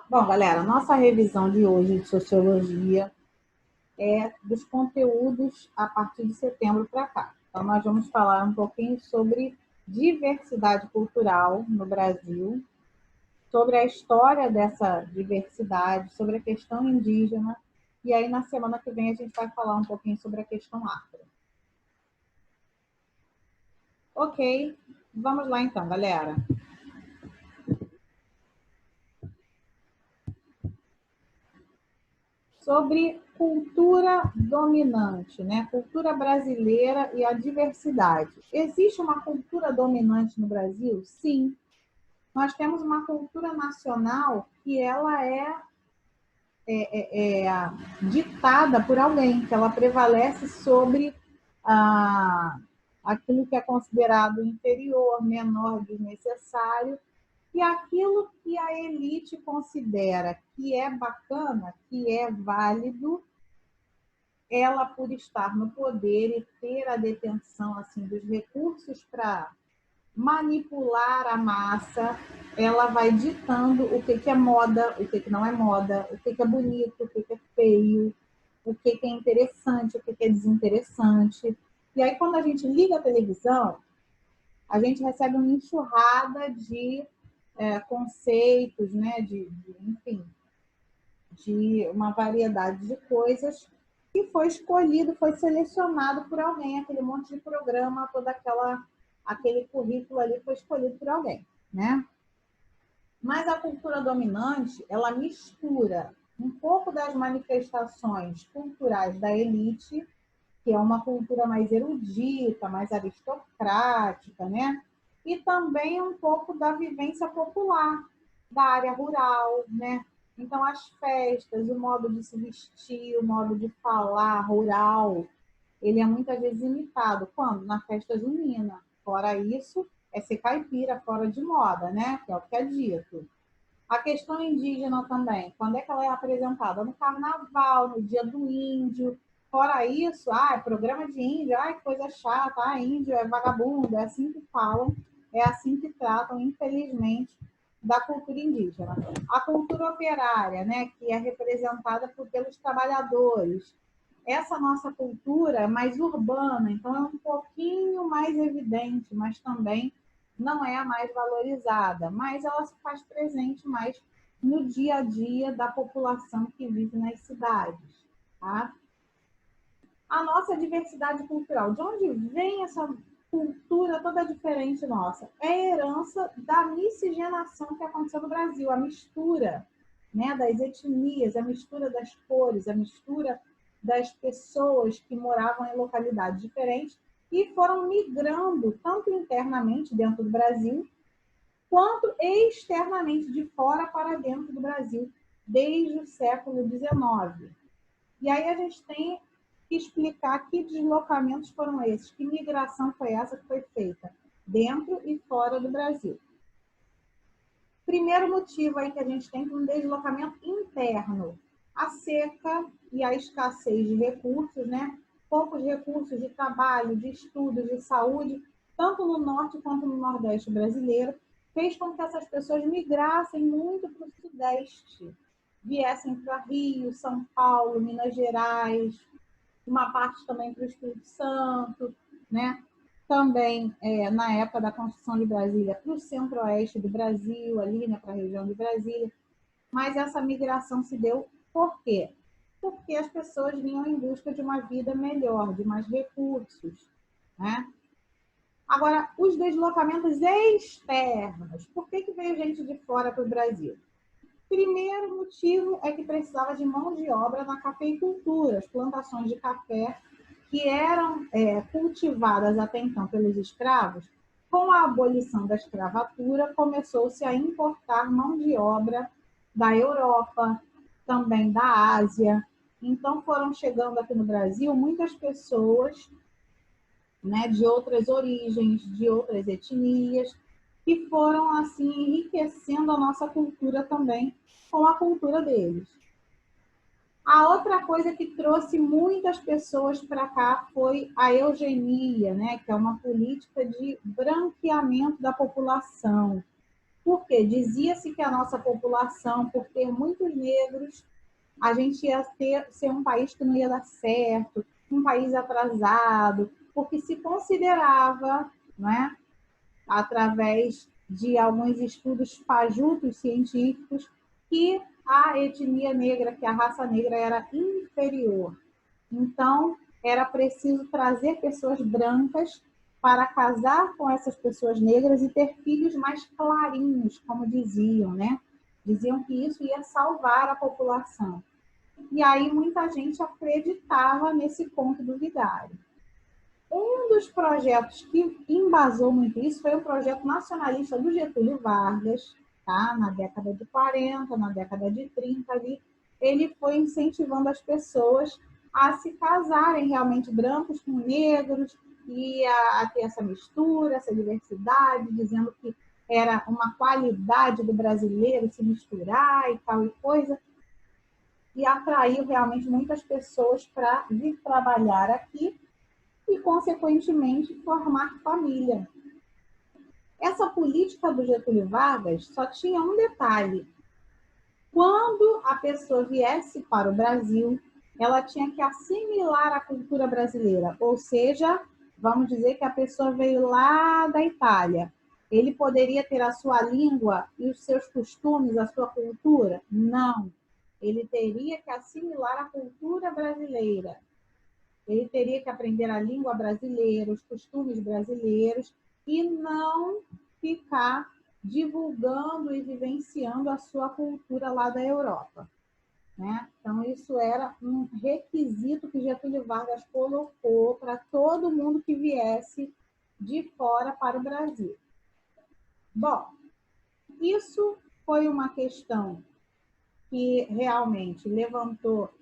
Bom, galera, nossa revisão de hoje de sociologia é dos conteúdos a partir de setembro para cá. Então, nós vamos falar um pouquinho sobre diversidade cultural no Brasil, sobre a história dessa diversidade, sobre a questão indígena, e aí na semana que vem a gente vai falar um pouquinho sobre a questão afro. Ok, vamos lá então, galera. Sobre cultura dominante, né? Cultura brasileira e a diversidade. Existe uma cultura dominante no Brasil? Sim. Nós temos uma cultura nacional que ela é ditada por alguém, que ela prevalece sobre aquilo que é considerado inferior, menor, desnecessário, e aquilo que a elite considera que é bacana, que é válido, ela, por estar no poder e ter a detenção assim dos recursos para manipular a massa, ela vai ditando o que é moda, o que não é moda, o que é bonito, o que é feio, o que é interessante, o que é desinteressante. E aí, quando a gente liga a televisão, a gente recebe uma enxurrada de conceitos, né, enfim, de uma variedade de coisas que foi escolhido, foi selecionado por alguém, aquele monte de programa, aquele currículo ali foi escolhido por alguém, né? Mas a cultura dominante, ela mistura um pouco das manifestações culturais da elite, que é uma cultura mais erudita, mais aristocrática, né? E também um pouco da vivência popular, da área rural, né? Então, as festas, o modo de se vestir, o modo de falar rural, ele é muitas vezes imitado. Quando? Na festa junina. Fora isso, é ser caipira, fora de moda, né? Que é o que é dito. A questão indígena também, quando é que ela é apresentada? No carnaval, no dia do índio. Fora isso, programa de índio, que coisa chata, índio é vagabundo, é assim que falam, é assim que tratam, infelizmente, da cultura indígena. A cultura operária, né, que é representada pelos trabalhadores. Essa nossa cultura é mais urbana, então é um pouquinho mais evidente, mas também não é a mais valorizada, mas ela se faz presente mais no dia a dia da população que vive nas cidades. Tá? A nossa diversidade cultural, de onde vem essa cultura toda diferente nossa? É a herança da miscigenação que aconteceu no Brasil, a mistura, né, das etnias, a mistura das cores, a mistura das pessoas que moravam em localidades diferentes e foram migrando tanto internamente dentro do Brasil, quanto externamente de fora para dentro do Brasil, desde o século XIX. E aí a gente tem que explicar que deslocamentos foram esses, que migração foi essa que foi feita dentro e fora do Brasil. Primeiro motivo aí que a gente tem um deslocamento interno, a seca e a escassez de recursos, né? Poucos recursos de trabalho, de estudos, de saúde, tanto no norte quanto no nordeste brasileiro, fez com que essas pessoas migrassem muito para o sudeste, viessem para Rio, São Paulo, Minas Gerais, uma parte também para o Espírito Santo, né? Também, na época da construção de Brasília, para o centro-oeste do Brasil, ali, né, para a região de Brasília. Mas essa migração se deu por quê? Porque as pessoas vinham em busca de uma vida melhor, de mais recursos, né? Agora, os deslocamentos externos. Por que veio gente de fora para o Brasil? Primeiro motivo é que precisava de mão de obra na cafeicultura, as plantações de café que eram cultivadas até então pelos escravos. Com a abolição da escravatura, começou-se a importar mão de obra da Europa, também da Ásia. Então, foram chegando aqui no Brasil muitas pessoas, né, de outras origens, de outras etnias, que foram, assim, enriquecendo a nossa cultura também com a cultura deles. A outra coisa que trouxe muitas pessoas para cá foi a eugenia, né, que é uma política de branqueamento da população. Porque dizia-se que a nossa população, por ter muitos negros, a gente ia ser um país que não ia dar certo, um país atrasado, porque se considerava, né, através de alguns estudos fajutos científicos, que a etnia negra, que a raça negra era inferior. Então, era preciso trazer pessoas brancas para casar com essas pessoas negras e ter filhos mais clarinhos, como diziam, né? Diziam que isso ia salvar a população. E aí muita gente acreditava nesse conto do vigário. Um dos projetos que embasou muito isso foi o projeto nacionalista do Getúlio Vargas, tá? Na década de 40, na década de 30 ali. Ele foi incentivando as pessoas a se casarem realmente brancos com negros e a ter essa mistura, essa diversidade, dizendo que era uma qualidade do brasileiro se misturar e tal e coisa. E atraiu realmente muitas pessoas para vir trabalhar aqui e, consequentemente, formar família. Essa política do Getúlio Vargas só tinha um detalhe. Quando a pessoa viesse para o Brasil, ela tinha que assimilar a cultura brasileira, ou seja, vamos dizer que a pessoa veio lá da Itália. Ele poderia ter a sua língua e os seus costumes, a sua cultura? Não. Ele teria que assimilar a cultura brasileira. Ele teria que aprender a língua brasileira, os costumes brasileiros e não ficar divulgando e vivenciando a sua cultura lá da Europa, né? Então, isso era um requisito que Getúlio Vargas colocou para todo mundo que viesse de fora para o Brasil. Bom, isso foi uma questão que realmente levantou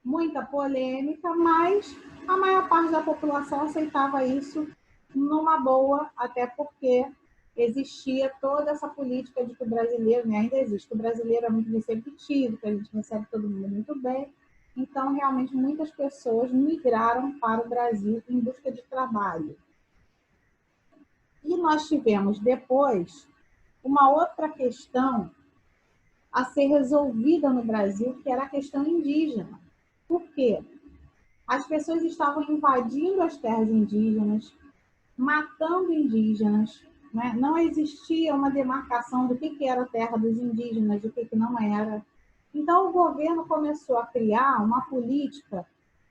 muita polêmica, mas a maior parte da população aceitava isso numa boa, até porque existia toda essa política de que o brasileiro, né, ainda existe, que o brasileiro é muito receptivo, que a gente recebe todo mundo muito bem. Então, realmente, muitas pessoas migraram para o Brasil em busca de trabalho. E nós tivemos depois uma outra questão a ser resolvida no Brasil, que era a questão indígena. Por quê? As pessoas estavam invadindo as terras indígenas, matando indígenas, né? Não existia uma demarcação do que era a terra dos indígenas, do que não era. Então, o governo começou a criar uma política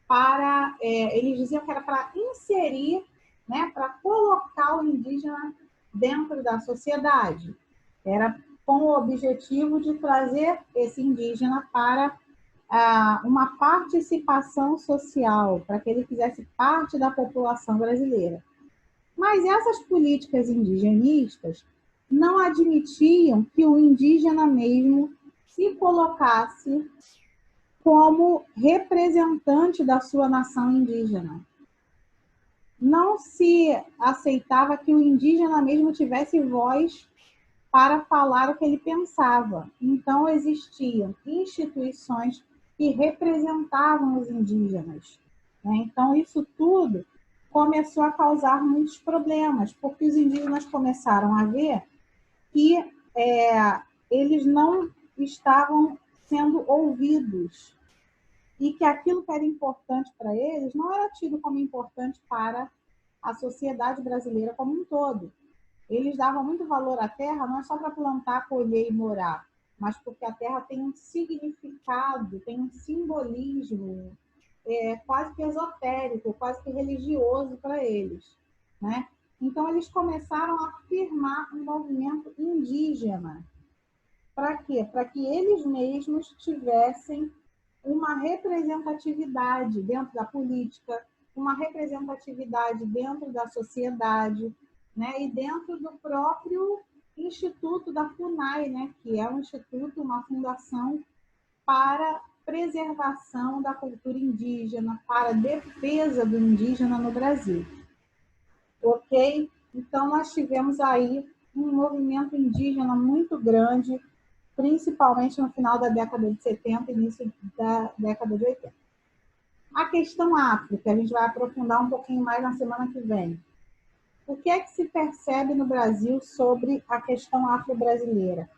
para, eles diziam que era para inserir, né, para colocar o indígena dentro da sociedade. Era com o objetivo de trazer esse indígena para uma participação social, para que ele fizesse parte da população brasileira. Mas essas políticas indigenistas não admitiam que o indígena mesmo se colocasse como representante da sua nação indígena. Não se aceitava que o indígena mesmo tivesse voz para falar o que ele pensava. Então, existiam instituições que representavam os indígenas, né? Então, isso tudo começou a causar muitos problemas, porque os indígenas começaram a ver que eles não estavam sendo ouvidos e que aquilo que era importante para eles não era tido como importante para a sociedade brasileira como um todo. Eles davam muito valor à terra, não é só para plantar, colher e morar, mas porque a terra tem um significado, tem um simbolismo quase que esotérico, quase que religioso para eles, né? Então, eles começaram a firmar um movimento indígena. Para quê? Para que eles mesmos tivessem uma representatividade dentro da política, uma representatividade dentro da sociedade, né? E dentro do próprio Instituto da FUNAI, né? Que é um instituto, uma fundação para preservação da cultura indígena, para defesa do indígena no Brasil. Ok? Então, nós tivemos aí um movimento indígena muito grande, principalmente no final da década de 70 e início da década de 80. A questão África, a gente vai aprofundar um pouquinho mais na semana que vem. O que é que se percebe no Brasil sobre a questão afro-brasileira?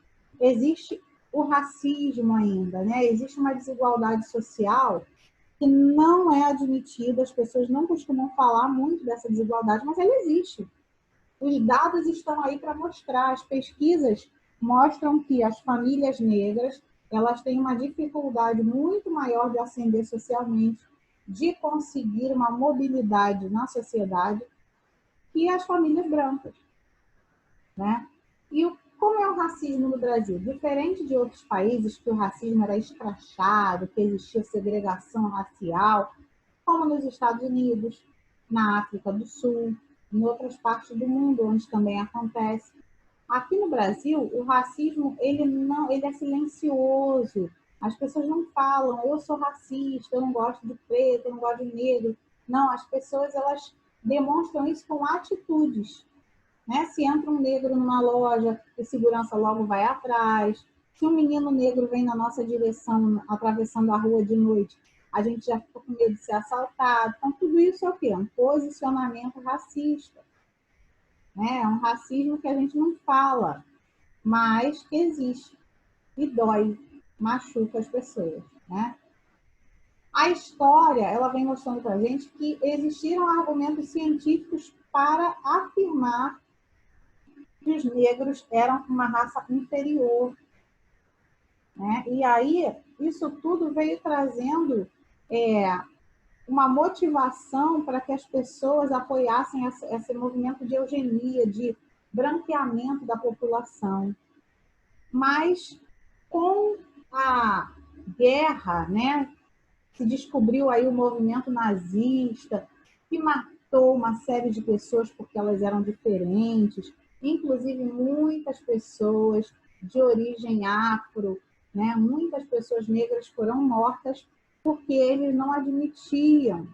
Existe o racismo ainda, né? Existe uma desigualdade social que não é admitida, as pessoas não costumam falar muito dessa desigualdade, mas ela existe. Os dados estão aí para mostrar, as pesquisas mostram que as famílias negras, elas têm uma dificuldade muito maior de ascender socialmente, de conseguir uma mobilidade na sociedade que as famílias brancas, né? E como é o racismo no Brasil? Diferente de outros países que o racismo era escrachado, que existia segregação racial, como nos Estados Unidos, na África do Sul, em outras partes do mundo onde também acontece. Aqui no Brasil, o racismo ele é silencioso. As pessoas não falam, eu sou racista, eu não gosto de preto, eu não gosto de negro. Não, as pessoas elas demonstram isso com atitudes. Né? Se entra um negro numa loja, o segurança logo vai atrás. Se um menino negro vem na nossa direção, atravessando a rua de noite, a gente já fica com medo de ser assaltado. Então, tudo isso é o quê? Um posicionamento racista. Né? É um racismo que a gente não fala, mas que existe e dói, machuca as pessoas. Né? A história ela vem mostrando para a gente que existiram argumentos científicos para afirmar que os negros eram uma raça inferior. Né? E aí, isso tudo veio trazendo uma motivação para que as pessoas apoiassem esse movimento de eugenia, de branqueamento da população. Mas, com a guerra, né, se descobriu aí o movimento nazista, que matou uma série de pessoas porque elas eram diferentes, inclusive muitas pessoas de origem afro, né? Muitas pessoas negras foram mortas porque eles não admitiam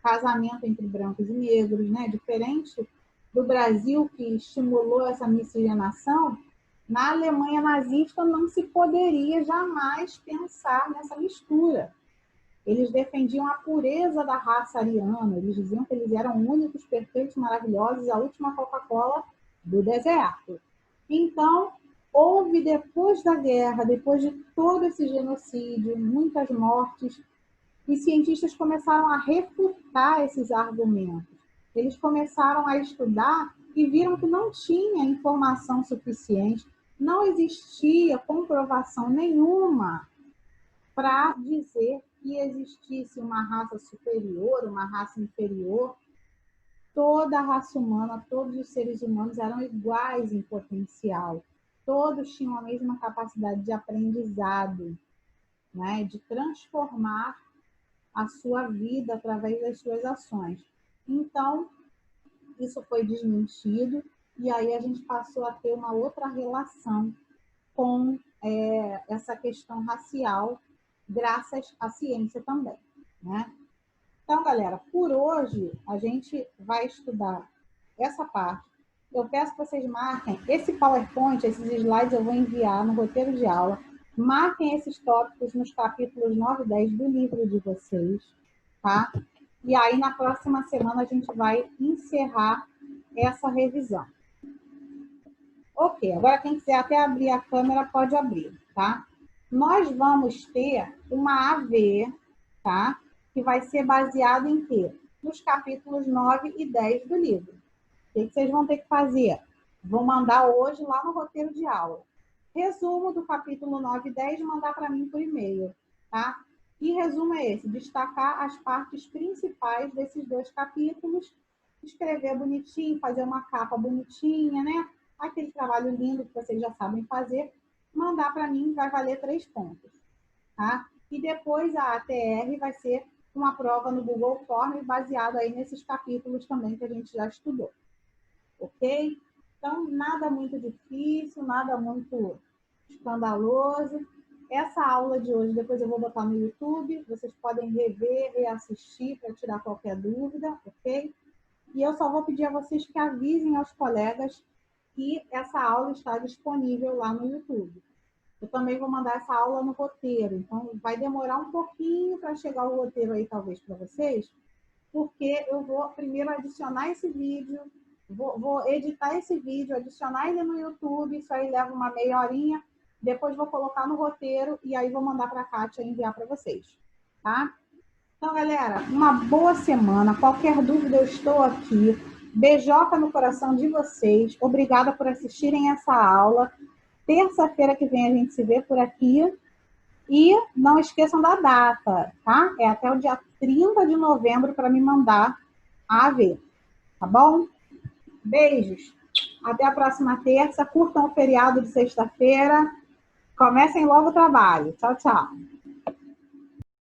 casamento entre brancos e negros, né? Diferente do Brasil, que estimulou essa miscigenação, na Alemanha nazista não se poderia jamais pensar nessa mistura. Eles defendiam a pureza da raça ariana, eles diziam que eles eram únicos, perfeitos, maravilhosos, a última Coca-Cola do deserto. Então, houve, depois da guerra, depois de todo esse genocídio, muitas mortes, e cientistas começaram a refutar esses argumentos. Eles começaram a estudar e viram que não tinha informação suficiente, não existia comprovação nenhuma para dizer que existisse uma raça superior, uma raça inferior. Toda a raça humana, todos os seres humanos eram iguais em potencial. Todos tinham a mesma capacidade de aprendizado, né? De transformar a sua vida através das suas ações. Então, isso foi desmentido e aí a gente passou a ter uma outra relação com essa questão racial, graças à ciência também, né? Então, galera, por hoje a gente vai estudar essa parte. Eu peço que vocês marquem esse PowerPoint, esses slides eu vou enviar no roteiro de aula. Marquem esses tópicos nos capítulos 9 e 10 do livro de vocês, tá? E aí, na próxima semana, a gente vai encerrar essa revisão. Ok, agora quem quiser até abrir a câmera pode abrir, tá? Nós vamos ter uma AV, tá? Que vai ser baseado em quê? Nos capítulos 9 e 10 do livro. O que vocês vão ter que fazer? Vou mandar hoje lá no roteiro de aula. Resumo do capítulo 9 e 10 e mandar para mim por e-mail, tá? E resumo é esse, destacar as partes principais desses dois capítulos, escrever bonitinho, fazer uma capa bonitinha, né? Aquele trabalho lindo que vocês já sabem fazer, mandar para mim, vai valer 3 pontos, tá? E depois a ATR vai ser uma prova no Google Forms, baseado aí nesses capítulos também que a gente já estudou, ok? Então, nada muito difícil, nada muito escandaloso. Essa aula de hoje, depois eu vou botar no YouTube, vocês podem rever, reassistir para tirar qualquer dúvida, ok? E eu só vou pedir a vocês que avisem aos colegas que essa aula está disponível lá no YouTube. Eu também vou mandar essa aula no roteiro, então vai demorar um pouquinho para chegar o roteiro aí, talvez, para vocês, porque eu vou primeiro adicionar esse vídeo, Vou editar esse vídeo, adicionar ele no YouTube, isso aí leva uma meia horinha, depois vou colocar no roteiro e aí vou mandar para a Kátia enviar para vocês, tá? Então, galera, uma boa semana. Qualquer dúvida, eu estou aqui. Beijoca no coração de vocês. Obrigada por assistirem essa aula. Terça-feira que vem a gente se vê por aqui. E não esqueçam da data, tá? É até o dia 30 de novembro para me mandar a AV, tá bom? Beijos. Até a próxima terça. Curtam o feriado de sexta-feira. Comecem logo o trabalho. Tchau, tchau.